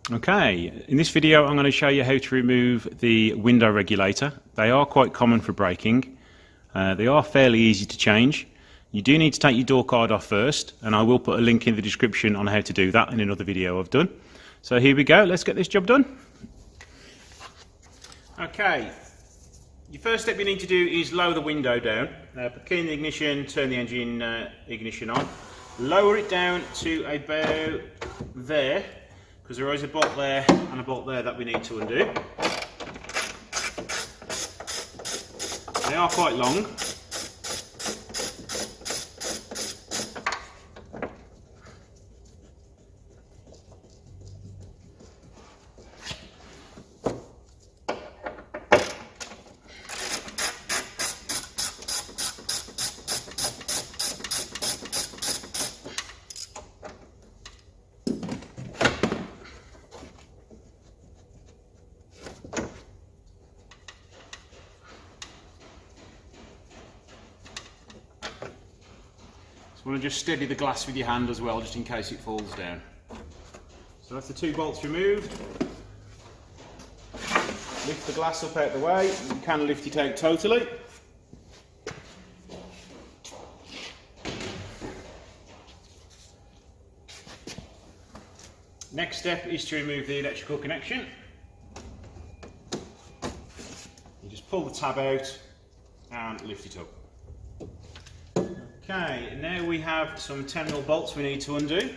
Okay, in this video I'm going to show you how to remove the window regulator. They are quite common for braking. They are fairly easy to change. You do need to take your door card off first, and I will put a link in the description on how to do that in another video I've done. So here we go, let's get this job done. Okay, your first step you need to do is lower the window down. Put the key in the ignition, turn the engine ignition on. Lower it down to about there, because there is a bolt there and a bolt there that we need to undo. They are quite long. You want to just steady the glass with your hand as well, just in case it falls down. So that's the two bolts removed. Lift the glass up out the way. You can lift it out totally. Next step is to remove the electrical connection. You just pull the tab out and lift it up. Okay, now we have some 10mm bolts we need to undo.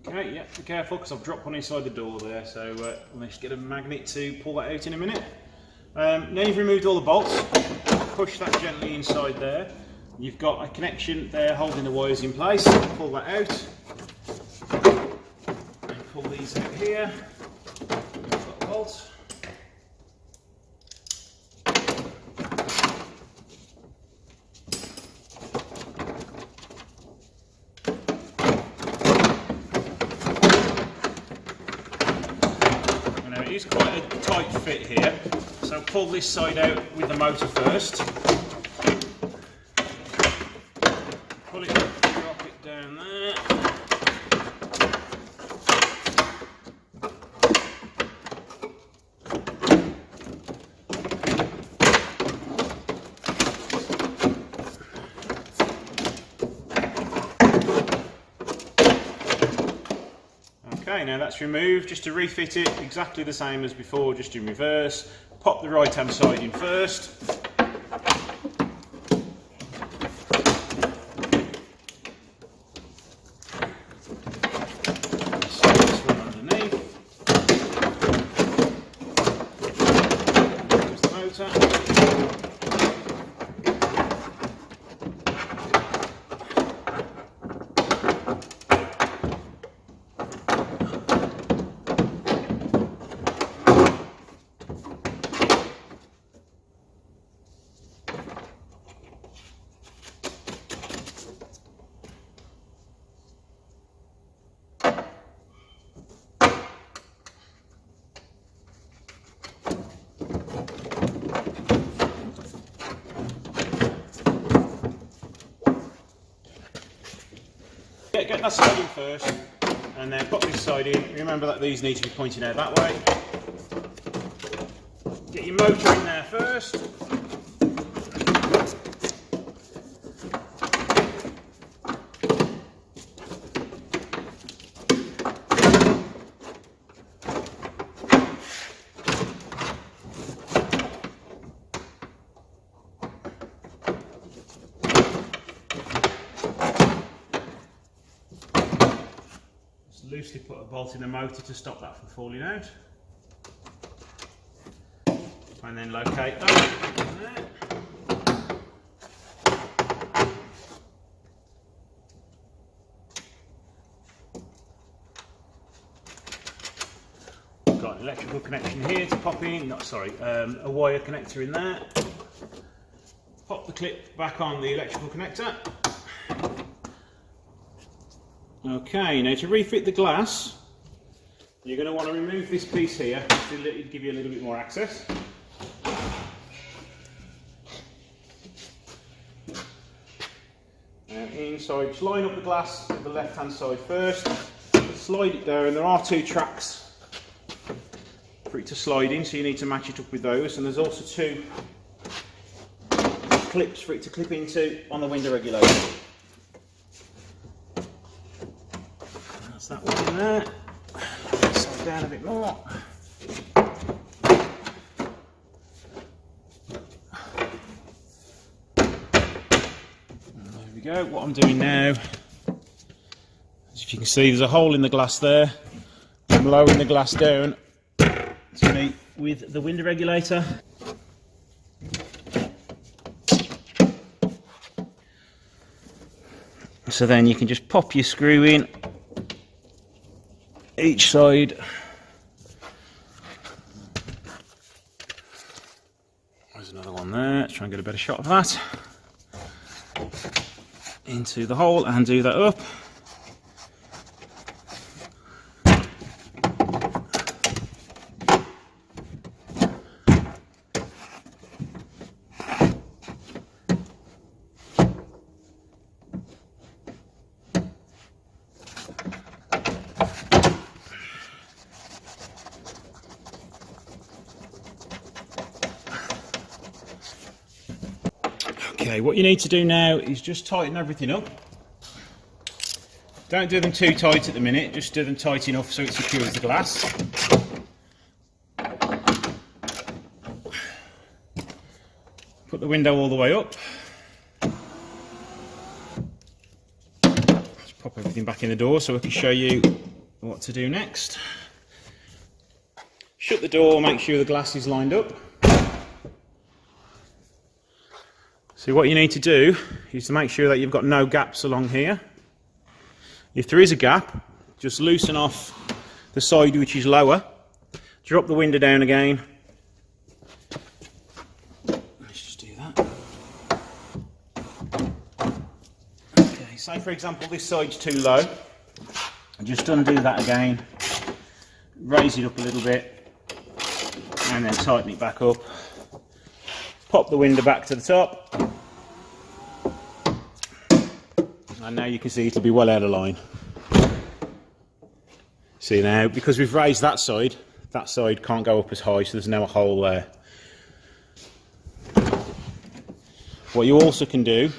Okay, yeah, be careful because I've dropped one inside the door there, so let's get a magnet to pull that out in a minute. Now you've removed all the bolts, push that gently inside there. You've got a connection there holding the wires in place. Pull that out, and pull these out here. You've got the bolts. It's quite a tight fit here, so pull this side out with the motor first. Pull it, drop it down there. Okay, now that's removed. Just to refit it, exactly the same as before, just in reverse. Pop the right hand side in first. Slide this one underneath. There's the motor. Get that side in first, and then pop this side in. Remember that these need to be pointing out that way. Get your motor in there first. loosely put a bolt in the motor to stop that from falling out. And then locate that there. Got an electrical connection here to pop in, a wire connector in there. Pop the clip back on the electrical connector. Okay, now to refit the glass, you're going to want to remove this piece here to give you a little bit more access. Now inside, just line up the glass with the left hand side first, slide it down. There are 2 tracks for it to slide in, so you need to match it up with those, and there's also 2 clips for it to clip into on the window regulator. That's that one in there. Slide down a bit more. There we go. What I'm doing now, as you can see, there's a hole in the glass there. I'm lowering the glass down to meet with the window regulator. So then you can just pop your screw in each side. There's another one there. Let's try and get a better shot of that. Into the hole and do that up. Okay, what you need to do now is just tighten everything up. Don't do them too tight at the minute, just do them tight enough so it secures the glass. Put the window all the way up. Just pop everything back in the door so I can show you what to do next. Shut the door, make sure the glass is lined up. So what you need to do is to make sure that you've got no gaps along here. If there is a gap, just loosen off the side which is lower, drop the window down again. Let's just do that. Okay, say for example this side's too low, just undo that again, raise it up a little bit, and then tighten it back up. Pop the window back to the top. And now you can see it'll be well out of line. See now, because we've raised that side can't go up as high, so there's now a hole there. What you also can do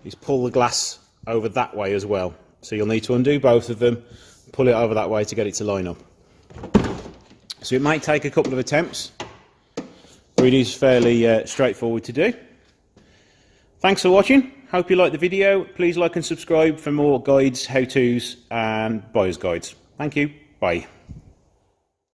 is pull the glass over that way as well. So you'll need to undo both of them, pull it over that way to get it to line up. So it might take a couple of attempts, but it is fairly straightforward to do. Thanks for watching. Hope you liked the video. Please like and subscribe for more guides, how-tos and buyer's guides. Thank you. Bye.